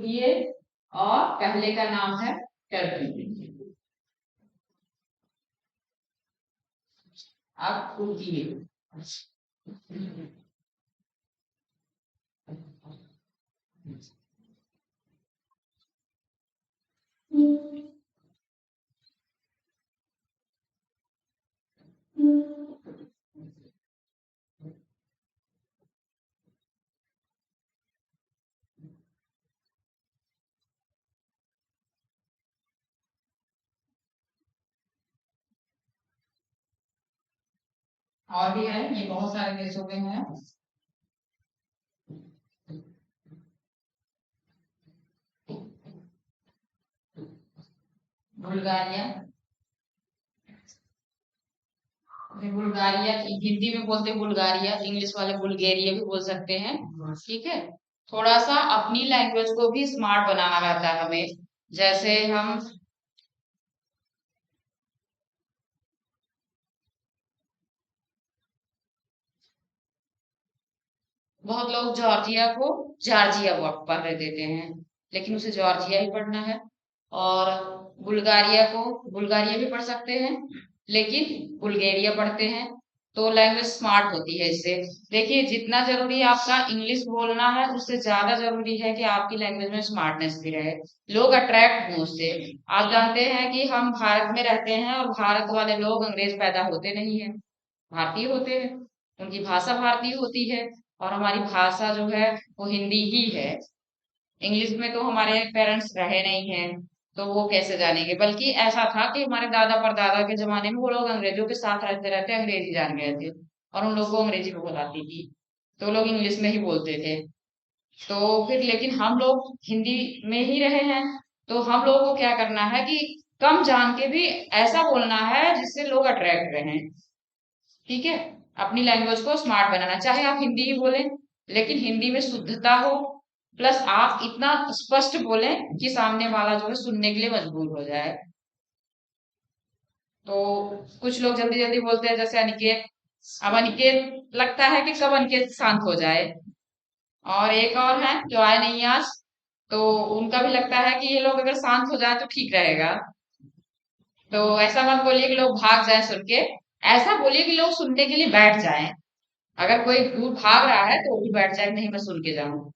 तुर्की और पहले का नाम है टर्की। अब तुर्की और भी है, ये बहुत सारे देशों में है। बुल्गारिया, बुल्गारिया हिंदी में बोलते हैं बुल्गारिया, इंग्लिश वाले बुल्गेरिया भी बोल सकते हैं। ठीक है, थोड़ा सा अपनी लैंग्वेज को भी स्मार्ट बनाना रहता है हमें। जैसे हम बहुत लोग जॉर्जिया को जॉर्जिया पढ़ देते हैं, लेकिन उसे जॉर्जिया ही पढ़ना है। और बुल्गारिया को बुल्गारिया भी पढ़ सकते हैं, लेकिन बुल्गेरिया पढ़ते हैं। तो लैंग्वेज स्मार्ट होती है इससे। देखिए, जितना जरूरी आपका इंग्लिश बोलना है, उससे ज्यादा जरूरी है कि आपकी लैंग्वेज में स्मार्टनेस भी रहे, लोग अट्रैक्ट हों उससे। आप जानते हैं कि हम भारत में रहते हैं और भारत वाले लोग अंग्रेज पैदा होते नहीं है, भारतीय होते हैं। उनकी भाषा भारतीय होती है और हमारी भाषा जो है वो हिंदी ही है। इंग्लिश में तो हमारे पेरेंट्स रहे नहीं हैं, तो वो कैसे जानेंगे। बल्कि ऐसा था कि हमारे दादा परदादा के जमाने में वो लोग अंग्रेजों के साथ रहते रहते अंग्रेजी जान गए थे और उन लोगों को अंग्रेजी बहुत आती थी, तो लोग इंग्लिश में ही बोलते थे। तो फिर लेकिन हम लोग हिंदी में ही रहे हैं, तो हम लोगों को क्या करना है कि कम जान के भी ऐसा बोलना है जिससे लोग अट्रैक्ट रहें। ठीक है, अपनी लैंग्वेज को स्मार्ट बनाना, चाहे आप हिंदी ही बोलें, लेकिन हिंदी में शुद्धता हो, प्लस आप इतना स्पष्ट बोलें कि सामने वाला जो है सुनने के लिए मजबूर हो जाए। तो कुछ लोग जल्दी जल्दी बोलते हैं, जैसे अनिकेत। अब अनिकेत लगता है कि कब अनिकेत शांत हो जाए। और एक और है जो आए नहीं आज, तो उनका भी लगता है कि ये लोग अगर शांत हो जाए तो ठीक रहेगा। तो ऐसा मत बोलिए कि लोग भाग जाए सुन के, ऐसा बोलिए कि लोग सुनने के लिए बैठ जाएं। अगर कोई दूर भाग रहा है तो वो भी बैठ जाए, नहीं मैं सुन के जाऊं।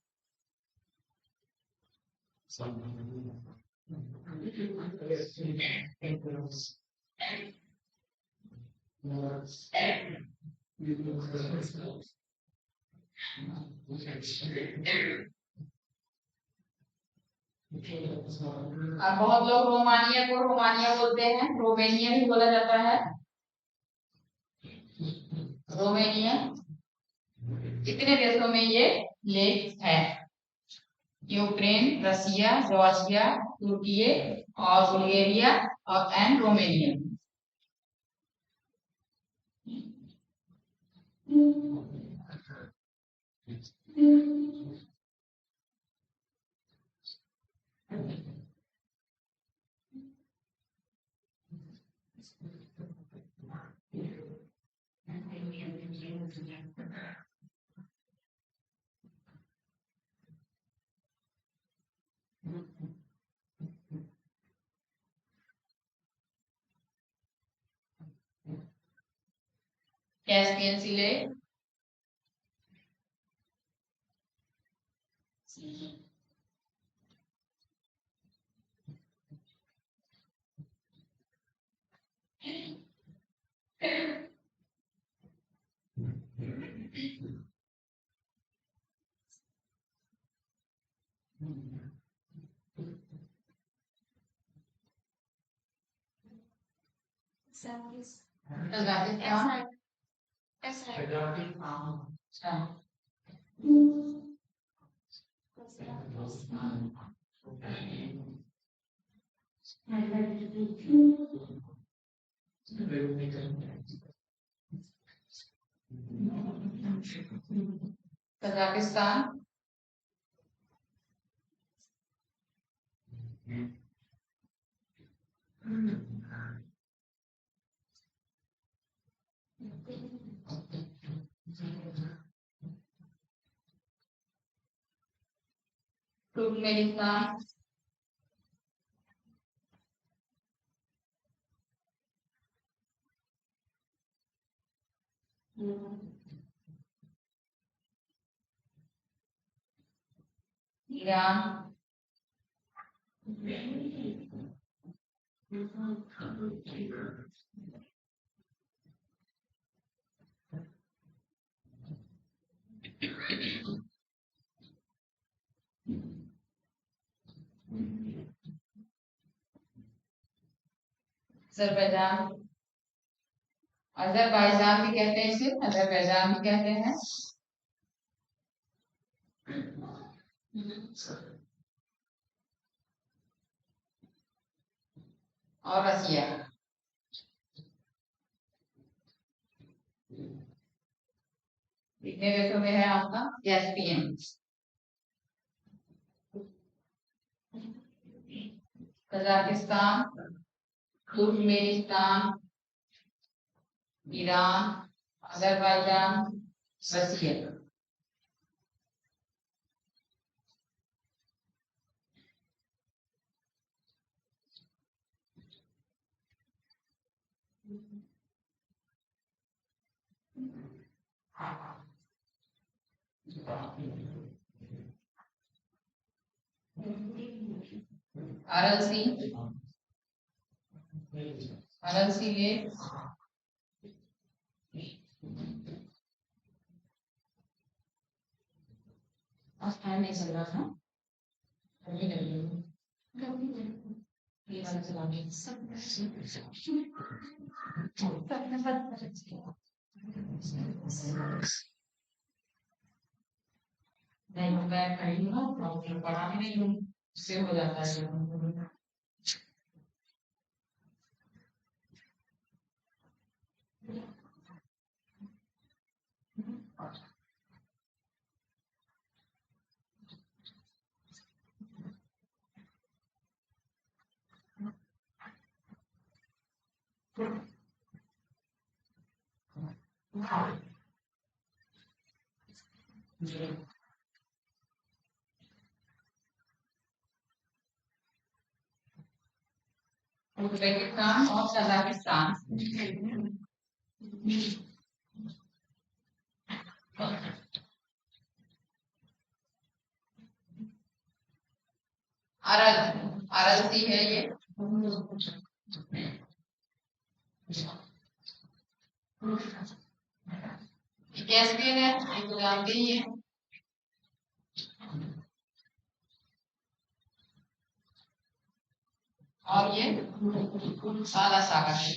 अब बहुत लोग रोमानिया को रोमानिया बोलते हैं, रोमेनिया भी बोला जाता है। रोमेनिया कितने देशों में ये लेख है? यूक्रेन, रसिया, जॉर्जिया, तुर्की और बुल्गारिया और and Romania. Caspian sea lake, Kazakhstan, अच्छा, Kazakhstan, Turkmenistan, Iran, Azerbaijan, Azerbaijan भी कहते हैं, इसे अजरबैजान भी कहते हैं। और रसिया। कितने देशों में है आपका Caspian? Kazakhstan, Turkmenistan, Iran, Azerbaijan, Russia. Aral sea, Aral sea lake, आज टाइम नहीं चल रहा था, अभी नहीं ये वाला चला गया। नहीं मैं कहीं ना प्रॉब्लम पढ़ा भी नहीं हूँ, इससे हो जाता है। उज्बेकिस्तान और कजाकिस्तान। अरल, अरल सी है ये। कैस्पियन है, ये तो जानते ही है। और ये काला सागर है।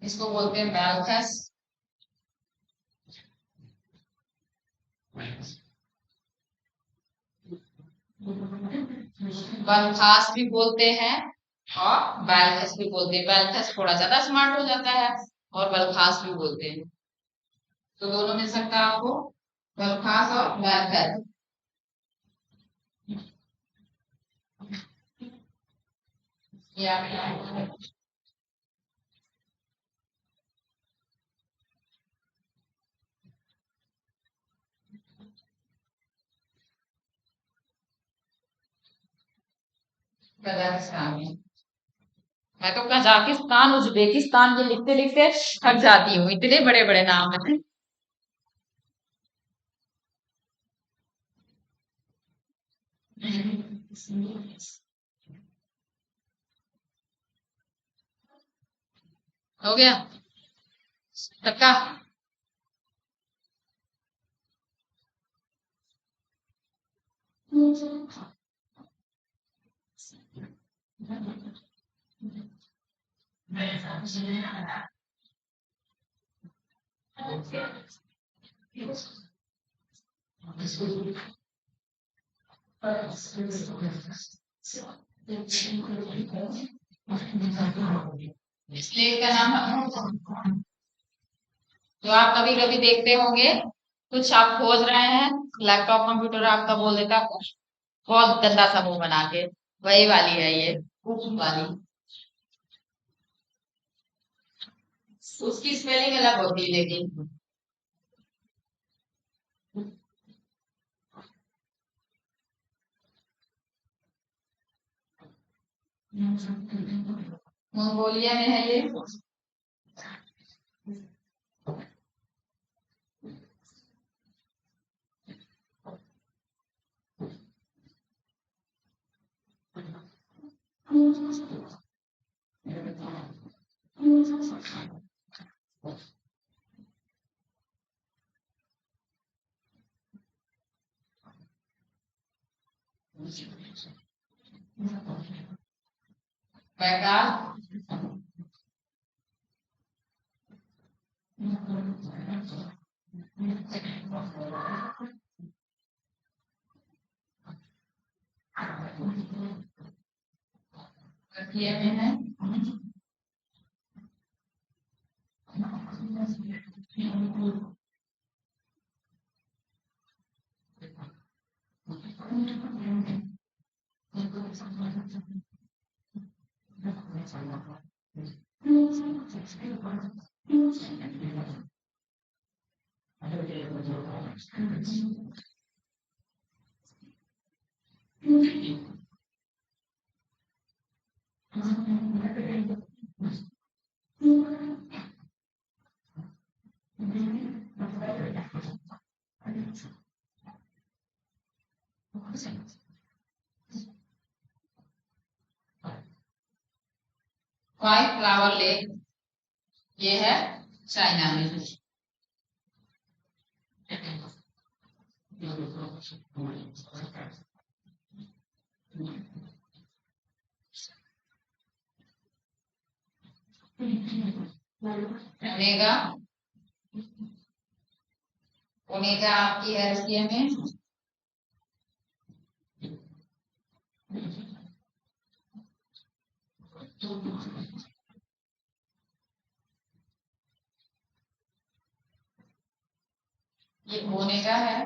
इसको बोलते हैं बैल्खस, बलखास भी बोलते हैं और बैल्खस भी बोलते हैं। बैल्खस थोड़ा ज्यादा स्मार्ट हो जाता है और बलखास भी बोलते हैं, तो दोनों मिल सकता है आपको, बलखास और बैल्खस। ये आप कजाकिस्तान में। मैं तो कजाकिस्तान उज्बेकिस्तान ये लिखते लिखते थक जाती हूँ, इतने बड़े बड़े नाम है। हो गया टक्का। इस लेख का नाम है, जो आप कभी कभी देखते होंगे, कुछ आप खोज रहे हैं, लैपटॉप कंप्यूटर आपका बोल देता है बहुत गंदा सा मुंह बना के, वही वाली है ये, उप वाली। उसकी स्पेलिंग अलग होती है लेकिन। मंगोलिया में है ये। बंगाल। रखिए में है। व्हाइट फ्लावर लेक, ये है चाइना में। ओनेगा, ओनेगा आपकी है रसिया में। ये ओनेगा है।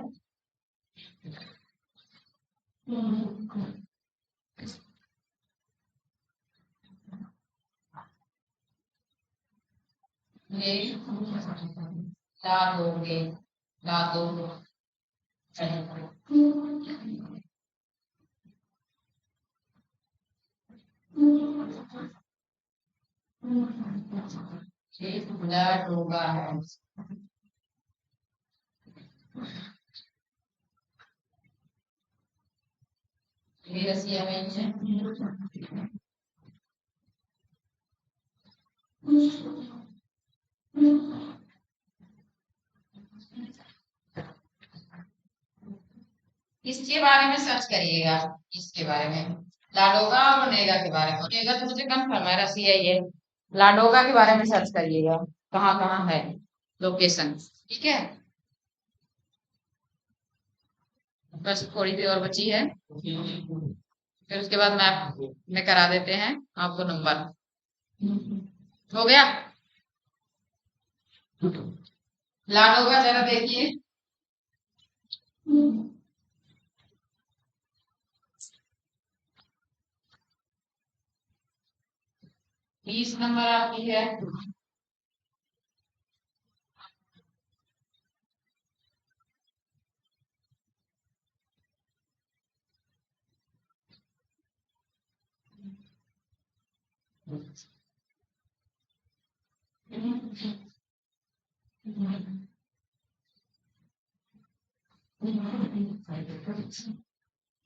ये लाडोगे, लाडो, लाडोगा है। ये रसिया में है। इसके बारे में सर्च करिएगा, इसके बारे में, लाडोगा और ओनेगा के बारे में। ओनेगा तो मुझे कंफर्म है रसिया ही है। लाडोगा के बारे में सर्च करिएगा, कहाँ कहाँ है लोकेशन। ठीक है, बस थोड़ी देर और बची है, फिर उसके बाद मैप में करा देते हैं आपको नंबर। हो गया। लाडोगा जरा देखिए। 20 नंबर आपकी है।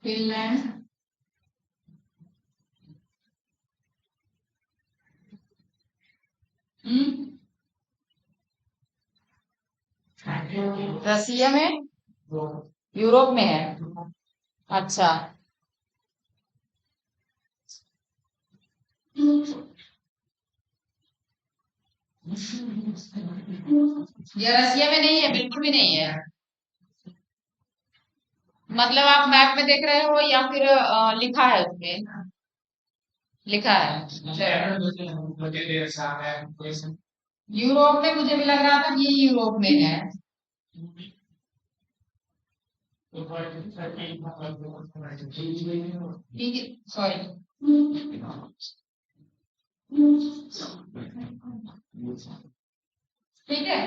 फिनलैंड, रसिया में, यूरोप में है। अच्छा, ये रसिया में नहीं है, बिल्कुल भी नहीं है। मतलब आप मैप में देख रहे हो या फिर लिखा है उसमें? लिखा है। यूरोप में मुझे भी लग रहा था कि ये यूरोप में है। ठीक है, सॉरी। ठीक है।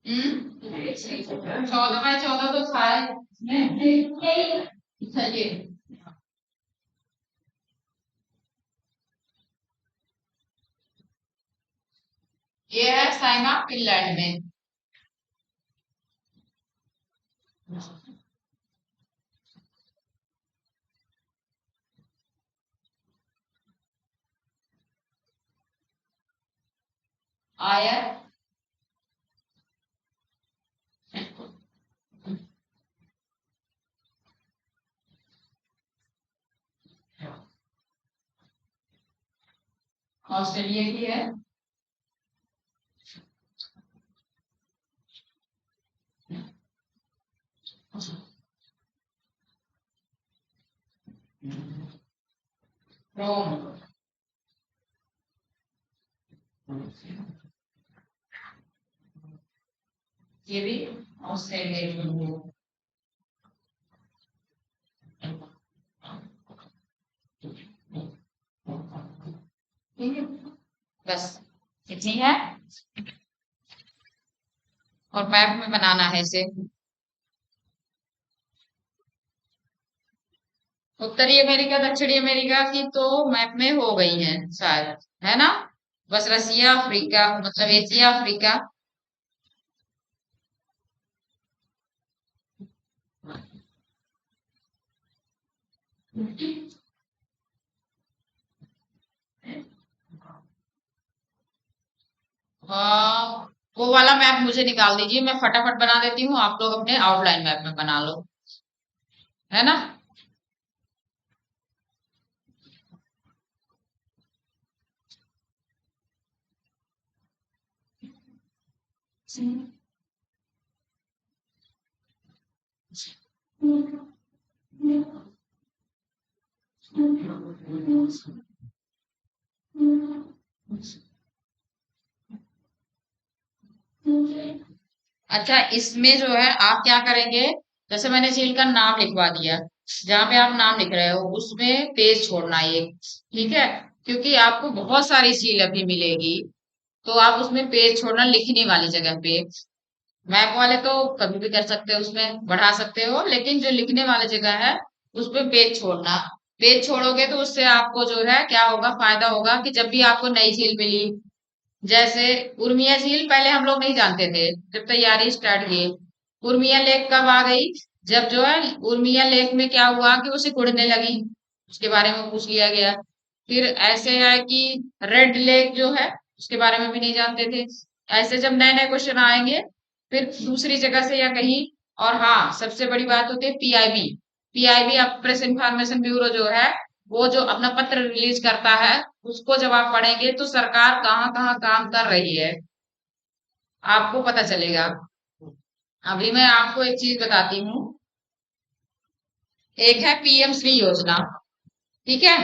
हम्म, 14 बाय 14 तो था चलिए। ये है साइना फिनलैंड में। आयर ऑस्ट्रेलिया की है। रोम। ये भी ऑस्ट्रेलिया की है। ठीक है, बस इतनी है। और मैप में बनाना है इसे। उत्तरी अमेरिका दक्षिणी अमेरिका की तो मैप में हो गई है शायद, है ना। बस रसिया अफ्रीका मतलब एशिया अफ्रीका। वो वाला मैप मुझे निकाल दीजिए, मैं फटाफट बना देती हूँ, आप लोग अपने आउटलाइन मैप में बना लो, है ना। अच्छा, इसमें जो है आप क्या करेंगे, जैसे मैंने झील का नाम लिखवा दिया, जहाँ पे आप नाम लिख रहे हो उसमें पेज छोड़ना है एक। ठीक है, क्योंकि आपको बहुत सारी झील अभी मिलेगी, तो आप उसमें पेज छोड़ना लिखने वाली जगह पे। मैप वाले तो कभी भी कर सकते हो, उसमें बढ़ा सकते हो, लेकिन जो लिखने वाली जगह है उसमें पेज छोड़ना। पेज छोड़ोगे तो उससे आपको जो है क्या होगा, फायदा होगा कि जब भी आपको नई झील मिली, जैसे उर्मिया झील पहले हम लोग नहीं जानते थे, जब तैयारी स्टार्ट की उर्मिया लेक कब आ गई, जब जो है उर्मिया लेक में क्या हुआ कि वो सिकुड़ने लगी, उसके बारे में पूछ लिया गया। फिर ऐसे है कि रेड लेक जो है उसके बारे में भी नहीं जानते थे। ऐसे जब नए नए क्वेश्चन आएंगे फिर दूसरी जगह से या कहीं। और हाँ, सबसे बड़ी बात होती है PIB. PIB press information bureau जो है, वो जो अपना पत्र रिलीज करता है, उसको जब आप पढ़ेंगे तो सरकार कहाँ कहाँ काम कर रही है आपको पता चलेगा। अभी मैं आपको एक चीज बताती हूँ। एक है पीएम श्री योजना। ठीक है।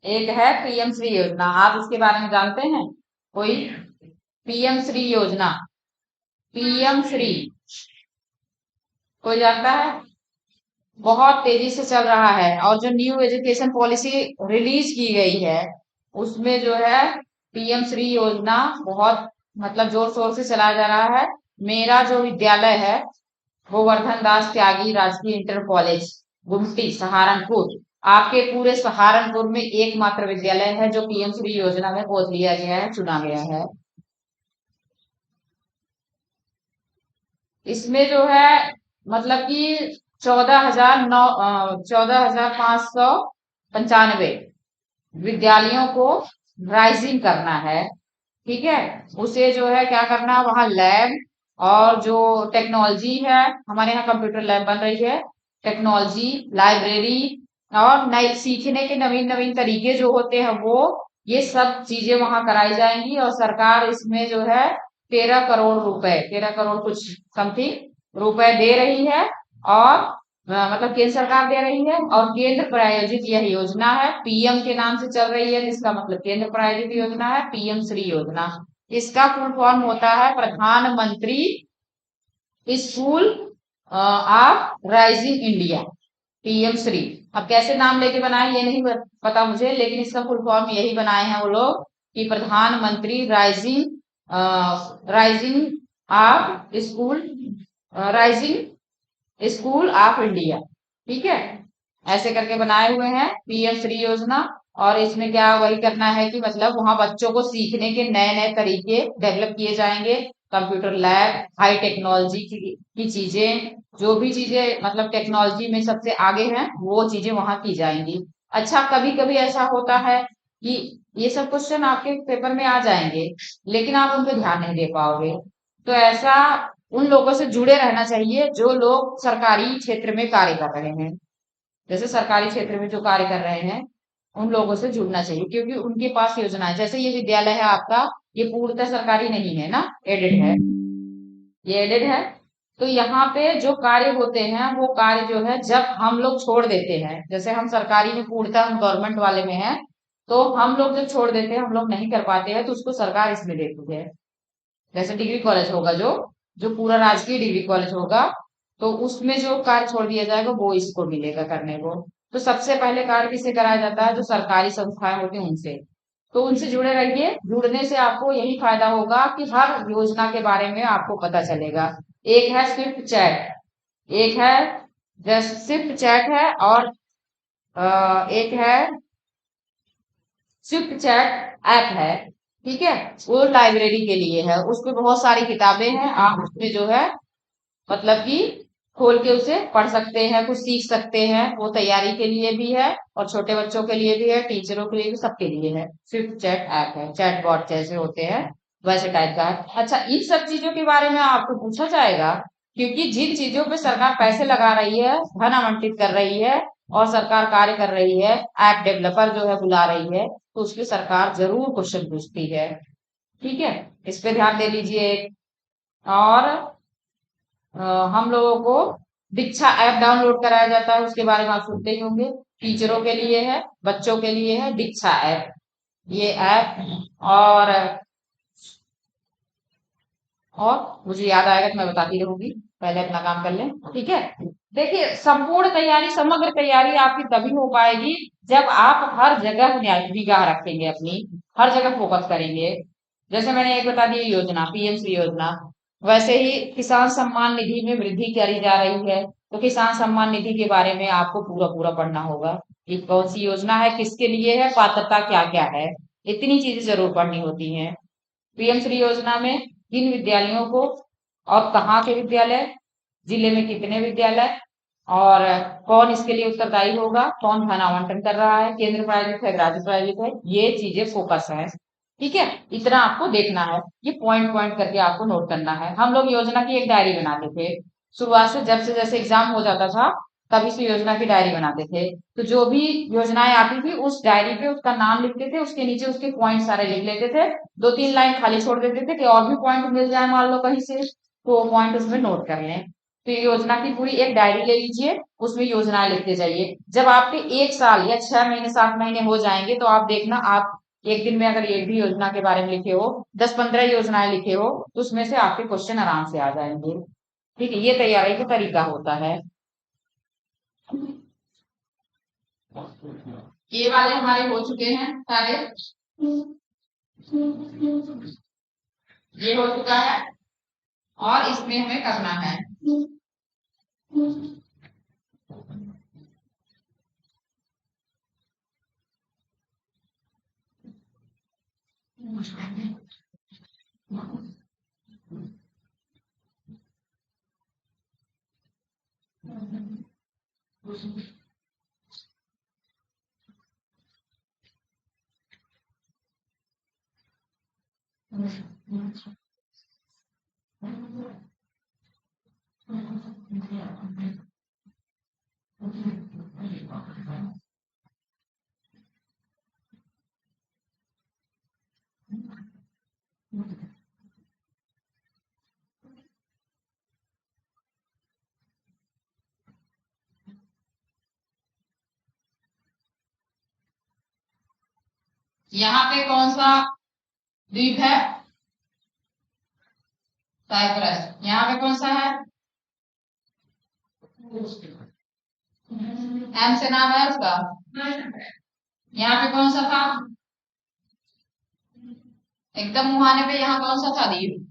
एक है पीएम श्री योजना, आप इसके बारे में जानते हैं कोई। पीएम श्री योजना, पीएम श्री, कोई जानता है। बहुत तेजी से चल रहा है, और जो न्यू एजुकेशन पॉलिसी रिलीज की गई है उसमें जो है पीएम श्री योजना बहुत मतलब जोर शोर से चलाया जा रहा है। मेरा जो विद्यालय है गोवर्धन दास त्यागी राजकीय इंटर कॉलेज गुमटी सहारनपुर, आपके पूरे सहारनपुर में एकमात्र विद्यालय है जो पीएम श्री योजना में गोद लिया गया है, चुना गया है। इसमें जो है मतलब कि 14,500 95 विद्यालयों को राइजिंग करना है। ठीक है, उसे जो है क्या करना है, वहां लैब और जो टेक्नोलॉजी है, हमारे यहाँ कंप्यूटर लैब बन रही है, टेक्नोलॉजी, लाइब्रेरी और नए सीखने के नवीन नवीन तरीके जो होते हैं वो, ये सब चीजें वहां कराई जाएंगी। और सरकार इसमें जो है 13 करोड़ रुपए, 13 करोड़ कुछ समथिंग रुपए दे रही है। और मतलब केंद्र सरकार दे रही है, और केंद्र प्रायोजित यह योजना है, पीएम के नाम से चल रही है, जिसका मतलब केंद्र प्रायोजित योजना है, पीएम श्री योजना। इसका फुल फॉर्म होता है प्रधानमंत्री school of rising India, PM Shri. अब कैसे नाम लेके बनाए ये नहीं पता मुझे, लेकिन इसका फुल फॉर्म यही बनाए हैं वो लोग कि प्रधानमंत्री rising of school, rising school of India. ठीक है, ऐसे करके बनाए हुए हैं पीएम श्री योजना। और इसमें क्या वही करना है कि मतलब वहां बच्चों को सीखने के नए नए तरीके डेवलप किए जाएंगे, कंप्यूटर लैब, हाई टेक्नोलॉजी की चीजें, जो भी चीजें मतलब टेक्नोलॉजी में सबसे आगे हैं वो चीजें वहां की जाएंगी। अच्छा, कभी कभी ऐसा होता है कि ये सब क्वेश्चन आपके पेपर में आ जाएंगे, लेकिन आप उन पर ध्यान नहीं दे पाओगे। तो ऐसा उन लोगों से जुड़े रहना चाहिए जो लोग सरकारी क्षेत्र में कार्य कर रहे हैं। जैसे सरकारी क्षेत्र में जो कार्य कर रहे हैं उन लोगों से जुड़ना चाहिए, क्योंकि उनके पास योजना है। जैसे ये विद्यालय है आपका, ये पूर्णतः सरकारी नहीं है ना, एडेड है, ये एडेड है। तो यहाँ पे जो कार्य होते हैं वो कार्य जो है जब हम लोग छोड़ देते हैं, जैसे हम सरकारी में पूर्णतः हम गवर्नमेंट वाले में हैं, तो हम लोग जब छोड़ देते हैं, हम लोग नहीं कर पाते हैं, तो उसको सरकार इसमें देती है। जैसे डिग्री कॉलेज होगा, जो पूरा राजकीय डिग्री कॉलेज होगा, तो उसमें जो कार्य छोड़ दिया जाएगा वो इसको मिलेगा करने को। तो सबसे पहले कार्य किससे कराया जाता है, जो सरकारी संस्थाएं होती हैं उनसे। तो उनसे जुड़े रहिए, जुड़ने से आपको यही फायदा होगा कि हर योजना के बारे में आपको पता चलेगा। एक है स्विफ्ट चैट, एक है जस्ट स्विफ्ट चैट है, और एक है स्विफ्ट चैट ऐप है। ठीक है, वो लाइब्रेरी के लिए है, उसमें बहुत सारी किताबें हैं, आप उसमें जो है मतलब कि खोल के उसे पढ़ सकते हैं, कुछ सीख सकते हैं। वो तैयारी के लिए भी है और छोटे बच्चों के लिए भी है, टीचरों के लिए भी, सबके लिए है। स्विफ्ट चैट ऐप है, चैट बॉट जैसे होते हैं वैसे टाइप का है। अच्छा, इन सब चीजों के बारे में आपको पूछा जाएगा, क्योंकि जिन चीजों पे सरकार पैसे लगा रही है, धन आवंटित कर रही है और सरकार कार्य कर रही है, ऐप डेवलपर जो है बुला रही है, तो उसकी सरकार जरूर क्वेश्चन पूछती है। ठीक है, इस पे ध्यान दे लीजिए। और हम लोगों को दीक्षा ऐप डाउनलोड कराया जाता है, उसके बारे में आप सुनते ही होंगे। टीचरों के लिए है, बच्चों के लिए है दीक्षा ऐप, ये ऐप। और मुझे याद आएगा तो मैं बताती रहूंगी, पहले अपना काम कर लें। ठीक है, देखिए संपूर्ण तैयारी, समग्र तैयारी आपकी तभी हो पाएगी जब आप हर जगह निगाह रखेंगे, अपनी हर जगह फोकस करेंगे। जैसे मैंने एक बता दी योजना, पीएम योजना, वैसे ही किसान सम्मान निधि में वृद्धि करी जा रही है, तो किसान सम्मान निधि के बारे में आपको पूरा पूरा पढ़ना होगा कि कौन सी योजना है, किसके लिए है, पात्रता क्या क्या है, इतनी चीजें जरूर पढ़नी होती हैं। पीएम श्री योजना में किन विद्यालयों को, और कहाँ के विद्यालय, जिले में कितने विद्यालय, और कौन इसके लिए उत्तरदायी होगा, कौन धन आवंटन कर रहा है, केंद्र प्रायोजित है, राज्य प्रायोजित है, ये चीजें फोकस है। ठीक है, इतना आपको देखना है, ये पॉइंट पॉइंट करके आपको नोट करना है। हम लोग योजना की एक डायरी बनाते थे शुरुआत से, जब से जैसे एग्जाम हो जाता था तब इस योजना की डायरी बनाते थे। तो जो भी योजनाएं आती थी उस डायरी पे उसका नाम लिखते थे, उसके नीचे उसके पॉइंट सारे लिख लेते थे, दो तीन लाइन खाली छोड़ देते थे कि और भी पॉइंट मिल जाए मान लो कहीं से, तो वो पॉइंट उसमें नोट कर लें। तो ये योजना की पूरी एक डायरी ले लीजिए, उसमें योजनाएं लिखते जाइए। जब आपके 1 साल या 6 महीने 7 महीने हो जाएंगे तो आप देखना, आप एक दिन में अगर एक भी योजना के बारे में लिखे हो, 10-15 योजनाएं लिखे हो, तो उसमें से आपके क्वेश्चन आराम से आ जाएंगे। ठीक है, ये तैयारी का तरीका होता है। ये वाले हमारे हो चुके हैं सारे, ये हो चुका है, और इसमें हमें करना है। यहाँ पे कौन सा द्वीप है? साइप्रस। यहाँ पे कौन सा है? एम से नाम है उसका। यहाँ पे कौन सा था? एकदम मुहाने पे यहाँ कौन सा था द्वीप?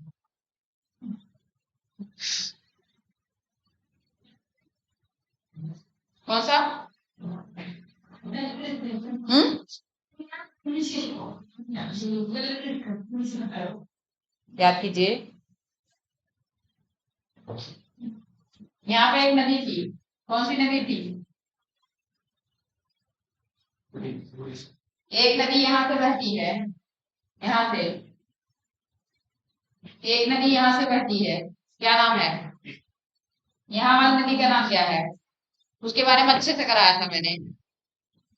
कौन सा? याद कीजिए। यहाँ पे एक नदी थी, कौन सी नदी थी? एक नदी यहाँ से बहती है, यहाँ से एक नदी यहाँ से बहती है, क्या नाम है? यहाँ वाली नदी का नाम क्या है? उसके बारे में अच्छे से कराया था मैंने,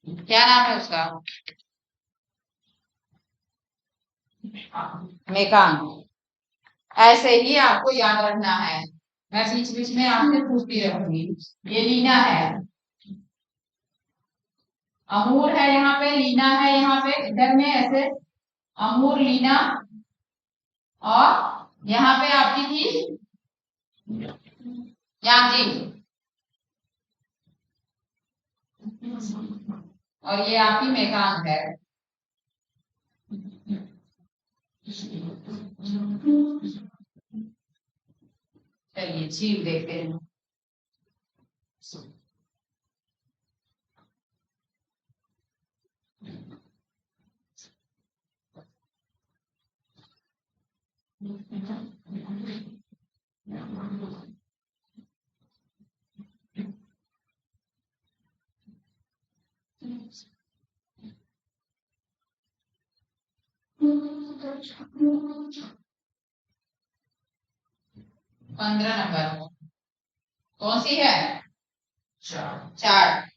क्या नाम है उसका? मेकांग। ऐसे ही आपको याद रखना है, मैं बीच बीच में आपसे पूछती रहूंगी। ये लीना है, अमूर है यहाँ पे, लीना है यहाँ पे, इधर में ऐसे अमूर, लीना, और यहाँ पे आपकी थी यांगजिंग, और ये आपकी मेकांग है। चलिए झील देखते हैं। पंद्रह नंबर कौन सी है? चार।